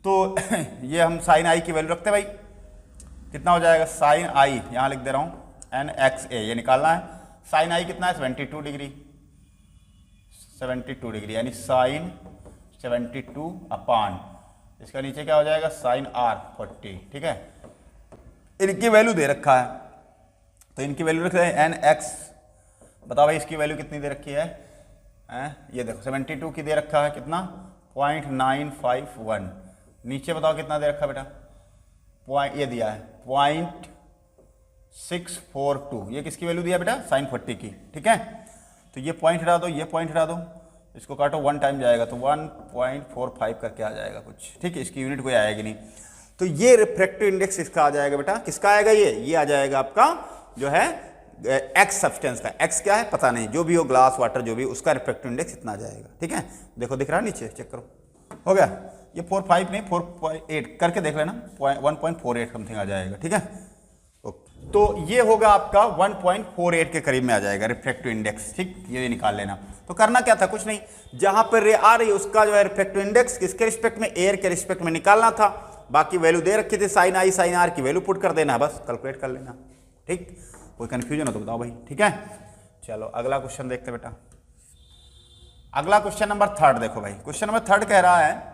तो ये हम साइन आई की वैल्यू रखते हैं भाई, कितना हो जाएगा? साइन आई यहां लिख दे रहा हूं एन एक्स ए, ये निकालना है। साइन आई कितना है? 72 डिग्री, 72 डिग्री, यानी साइन 72 अपॉन इसका नीचे क्या हो जाएगा? साइन आर 40, ठीक है। इनकी वैल्यू दे रखा है, तो इनकी वैल्यू रख रहे हैं एन एक्स। बताओ भाई इसकी वैल्यू कितनी दे रखी है? ये देखो 72 की दे रखा है, कितना? 0.951। नीचे बताओ कितना दे रखा बेटा? पॉइंट ये दिया है 0.642। ये किसकी वैल्यू दिया बेटा? साइन 40 की, ठीक है। तो ये पॉइंट हटा दो, ये पॉइंट हटा दो, इसको काटो, 1 टाइम जाएगा तो 1.45 करके आ जाएगा कुछ, ठीक है, इसकी यूनिट कोई आएगी नहीं। तो ये रिफ्रैक्टिव इंडेक्स इसका आ जाएगा बेटा, किसका आएगा ये आ जाएगा आपका जो है एक्स सब्सटेंस का। एक्स क्या है पता नहीं, जो भी हो, ग्लास वाटर जो भी, उसका रिफ्रैक्टिव इंडेक्स इतना आ जाएगा, ठीक है। देखो दिख रहा है नीचे, चेक करो, हो गया। ये 4.5 नहीं 4.8 करके देख लेना, 1.48 समथिंग आ जाएगा, ठीक है। ओके, तो ये होगा आपका 1.48 के करीब में आ जाएगा रिफ्रैक्टिव इंडेक्स, ठीक, ये निकाल लेना। तो करना क्या था, कुछ नहीं, जहां पर रे आ रही है उसका जो है रिफ्रैक्टिव इंडेक्स किसके रिस्पेक्ट में, एयर के रिस्पेक्ट में निकालना था। बाकी वैल्यू दे रखी थी साइन आई साइन आर की वैल्यू पुट कर देना, बस कैलकुलेट कर लेना, ठीक। कोई कंफ्यूजन हो तो बताओ भाई, ठीक है। चलो अगला क्वेश्चन देखते बेटा। अगला क्वेश्चन नंबर 3 देखो भाई, क्वेश्चन नंबर 3 कह रहा है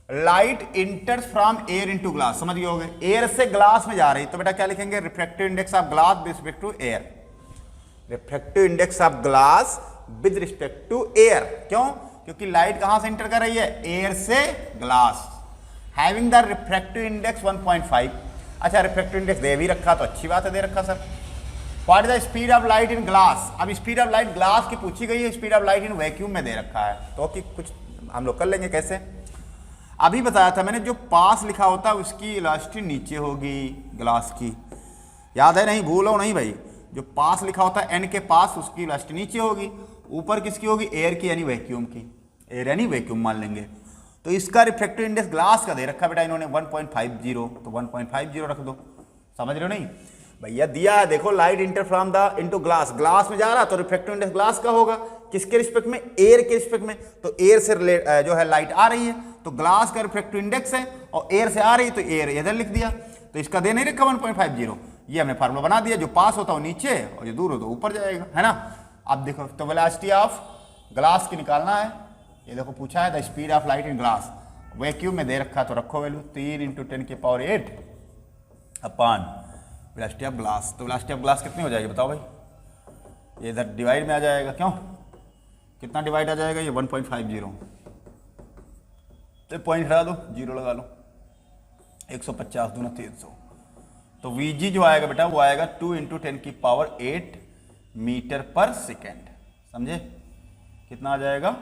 light इंटर्स from air into glass, समझ गए होगे, एयर से ग्लास में जा रही, तो बेटा क्या लिखेंगे, refractive index of glass with respect to air, refractive index of glass with respect to air. क्यों, क्योंकि लाइट कहां से इंटर कर रही है, एयर से glass, having the refractive index 1.5। अच्छा, रिफ्रैक्टिव इंडेक्स दे भी रखा तो अच्छी बात है, दे रखा sir. What is the speed of light in glass, अब स्पीड ऑफ लाइट ग्लास की पूछी गई है, speed of light in vacuum में दे रखा है, तो कि कुछ हम लोग कर लेंगे कैसे। अभी बताया था मैंने, जो पास लिखा होता है उसकी इलास्टिसिटी नीचे होगी ग्लास की, याद है, नहीं भूलो नहीं भाई, जो पास लिखा होता है एन के पास उसकी इलास्टिसिटी नीचे होगी, ऊपर किसकी होगी, एयर की यानी वैक्यूम की, एयर यानी वैक्यूम मान लेंगे। तो इसका रिफ्रैक्टिव इंडेक्स ग्लास का दे रखा बेटा इन्होंने 1.50, तो 1.50 रख दो, समझ रहे हो नहीं भैया, दिया है देखो, light inter from the into glass, glass में जा रहा तो रिफ्रैक्टिव इंडेक्स ग्लास का होगा, किसके रिस्पेक्ट में, एयर के रिस्पेक्ट में, तो एयर से जो है लाइट आ रही है तो ग्लास का रिफ्रैक्टिव इंडेक्स है, और एयर से आ रही तो एयर इधर लिख दिया, तो इसका दे नहीं रखा 1.50, ये हमने फार्मूला बना दिया, जो पास होता है नीचे और जो दूर होता है ऊपर जाएगा, है ना। अब देखो, तो वेलोसिटी ऑफ ग्लास की निकालना है, ये देखो पूछा है the speed of light in glass, vacuum में दे रखा तो रखो value 3 × 10⁸ upon velocity of glass. तो वेलोसिटी ऑफ ग्लास कितनी हो जाएगी बताओ भाई, ये इधर डिवाइड में आ जाएगा, क्यों, कितना डिवाइड आ जाएगा, ये 1.50, तो पॉइंट हटा दो, 0 लगा लो, 150 दूना 300, तो Vg जो आएगा बेटा वो आएगा 2 × 10⁸ मीटर पर सेकेंड, समझे, कितना आ जाएगा,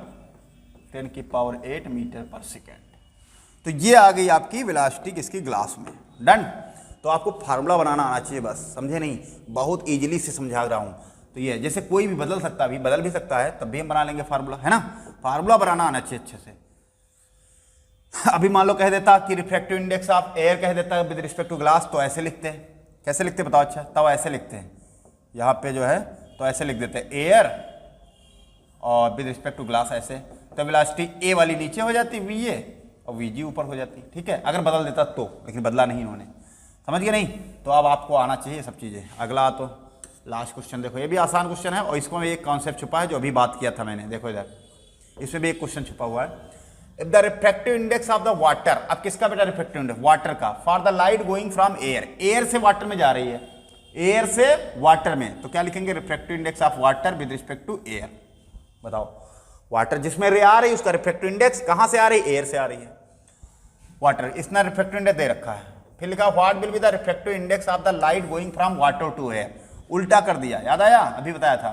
10⁸ मीटर पर सेकेंड। तो ये आ गई आपकी वेलोसिटी किसकी, ग्लास में, डन। तो आपको फार्मूला बनाना आना चाहिए बस, समझे नहीं, बहुत इजीली से समझा रहा हूँ। तो ये जैसे कोई भी बदल सकता है, अभी बदल भी सकता है, तब भी हम बना लेंगे फार्मूला, है ना, फार्मूला बनाना आना चाहिए अच्छे से। अभी मान लो कह देता कि रिफ्रैक्टिव इंडेक्स ऑफ एयर कह देता है विद रिस्पेक्ट टू ग्लास, तो ऐसे लिखते हैं, कैसे लिखते हैं बताओ, अच्छा तब ऐसे लिखते हैं, यहाँ पे जो है तो ऐसे लिख देते हैं एयर और विद रिस्पेक्ट टू ग्लास ऐसे, तो वेलोसिटी ए वाली नीचे हो जाती VA और VG ऊपर हो जाती, ठीक है, अगर बदल देता तो, लेकिन बदला नहीं इन्होंने, समझ गए नहीं। तो अब आपको आना चाहिए सब चीज़ें। अगला तो लास्ट क्वेश्चन देखो, ये भी आसान क्वेश्चन है और इसको में एक कॉन्सेप्ट छुपा है जो अभी बात किया था मैंने, देखो इधर इसमें भी एक क्वेश्चन छुपा हुआ है। If the refractive index of the water, अब किसका बेटा रिफ्रैक्टिव इंडेक्स, वाटर का, for the light going from air, air से वाटर में जा रही है, एयर से वाटर में, तो क्या लिखेंगे, refractive index of water with respect to air. बताओ, वाटर जिसमें रे आ रही है उसका रिफ्रैक्टिव इंडेक्स कहां से आ रही है, एयर से आ रही है, वाटर इतना रिफ्रैक्टिव इंडेक्स दे रखा है। फिर लिखा what will be the refractive index of the light going from water to air, उल्टा कर दिया, याद आया, अभी बताया था,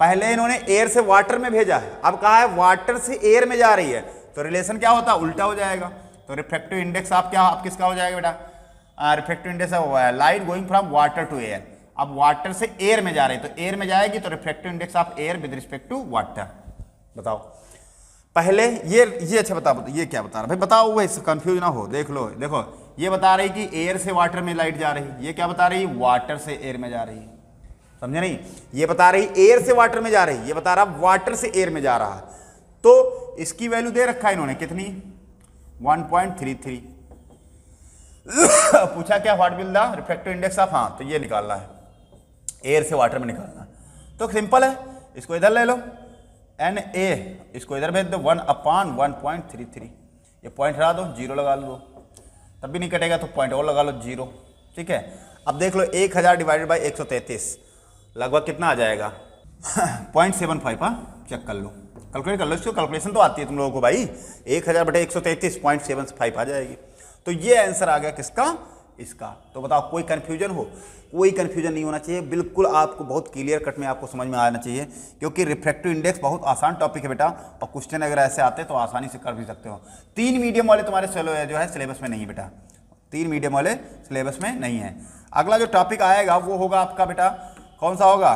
पहले इन्होंने एयर से वाटर में भेजा है, अब कहा है वाटर से एयर में जा रही है, तो रिलेशन क्या होता है, उल्टा हो जाएगा। तो रिफ्रैक्टिव इंडेक्स आप क्या, आप किसका हो जाएगा बेटा, refractive index light going from water to air, अब वाटर से एयर में जा रही है तो एयर में जाएगी, तो refractive index of air with respect to water. बताओ पहले ये अच्छा बताओ, ये क्या बता रहा भाई, बताओ, वैसे कंफ्यूज ना हो, देख लो, देखो ये बता रही कि एयर से वाटर में लाइट जा रही, ये क्या बता रही, वाटर से एयर में जा रही, समझे नहीं, ये बता रही एयर से वाटर में जा रही, ये बता रहा वाटर से एयर में जा रहा, तो इसकी वैल्यू दे रखा है इन्होंने कितनी, 1.33। पूछा क्या, what will the refractive index of, हाँ तो ये निकालना है, एयर से वाटर में निकालना है, तो सिंपल है, इसको इधर ले लो, Na इसको इधर भेज दो, 1/1.33, ये पॉइंट हटा दो, 0 लगा लो, तब भी नहीं कटेगा तो पॉइंट और लगा लो 0, ठीक है। अब देख लो 1000 डिवाइडेड बाई 133 लगभग कितना आ जाएगा, 0.75, हाँ चेक कर लो, कैलकुलेट कर लो, इसको कैलकुलेशन तो आती है तुम लोगों को भाई, 1000/133 0.75 आ जाएगी। तो ये आंसर आ गया किसका, इसका। तो बताओ कोई कन्फ्यूजन हो? कोई कन्फ्यूजन नहीं होना चाहिए, बिल्कुल आपको बहुत क्लियर कट में आपको समझ में आना चाहिए, क्योंकि रिफ्रैक्टिव इंडेक्स बहुत आसान टॉपिक है बेटा, और क्वेश्चन अगर ऐसे आते तो आसानी से कर भी सकते हो। 3 मीडियम वाले तुम्हारे जो है सिलेबस में नहीं है बेटा, 3 मीडियम वाले सिलेबस में नहीं है। अगला जो टॉपिक आएगा वो होगा आपका बेटा, कौन सा होगा?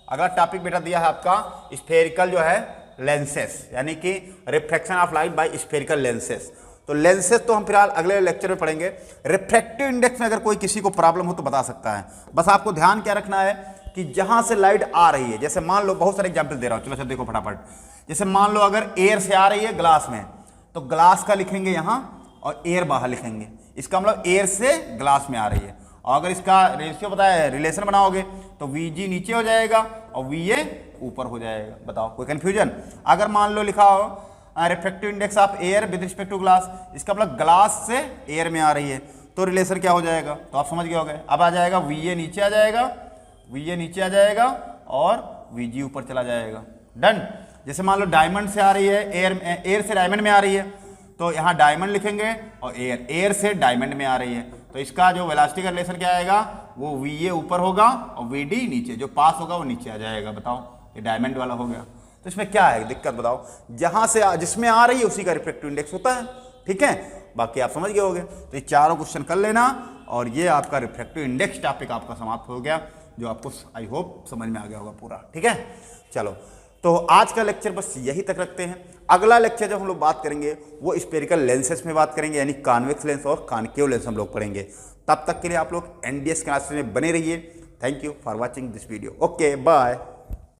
अगला टॉपिक बेटा दिया है आपका स्फेरिकल जो है लेंसेस, यानी कि refraction of light by spherical lenses. तो लेंसेस तो हम फिलहाल अगले लेक्चर में पढ़ेंगे। रिफ्रैक्टिव इंडेक्स में अगर कोई किसी को प्रॉब्लम हो तो बता सकता है। बस आपको ध्यान क्या रखना है कि जहां से लाइट आ रही है, जैसे मान लो, बहुत सारे एग्जाम्पल दे रहा हूं, चलो देखो फटाफट। जैसे मान लो अगर एयर से आ रही है ग्लास में, तो ग्लास का लिखेंगे यहां और एयर बाहर लिखेंगे, इसका मतलब एयर से ग्लास में आ रही है। और अगर इसका रेशियो पता है, रिलेशन बनाओगे, तो Vg नीचे हो जाएगा और Va ऊपर हो जाएगा। बताओ कोई कंफ्यूजन? अगर मान लो लिखा हो refractive index of air with respect to glass, इसका मतलब ग्लास से एयर में आ रही है, तो रिलेशन क्या हो जाएगा? तो आप समझ गए होंगे। अब आ जाएगा Va नीचे आ जाएगा, Va नीचे आ जाएगा और Vg ऊपर चला जाएगा। डन। जैसे मान लो डायमंड से आ रही है, एयर से डायमंड में आ रही है, तो यहाँ डायमंड लिखेंगे और एयर से डायमंड में आ रही है, तो इसका जो वेलोसिटी का रिलेशन क्या आएगा? वो Va ऊपर होगा और Vd नीचे, जो पास होगा वो नीचे आ जाएगा। बताओ, ये डायमंड वाला हो गया। तो इसमें क्या है दिक्कत? बताओ, जहां से जिसमें आ रही है उसी का रिफ्रैक्टिव इंडेक्स होता है, ठीक है? बाकी आप समझ गए होंगे। तो ये चारों क्वेश्चन कर लेना, और ये आपका रिफ्रैक्टिव इंडेक्स टॉपिक आपका समाप्त हो गया, जो आपको आई होप समझ में आ गया होगा पूरा, ठीक है? चलो, तो आज का लेक्चर बस यही तक रखते हैं। अगला लेक्चर जब हम लोग बात करेंगे वो स्फेरिकल लेंसेस में बात करेंगे, यानी कॉन्वेक्स लेंस और कॉनकेव लेंस हम लोग पढ़ेंगे। तब तक के लिए आप लोग एनडीएस क्लासेस में बने रहिए। Thank you for watching this video. Okay, bye.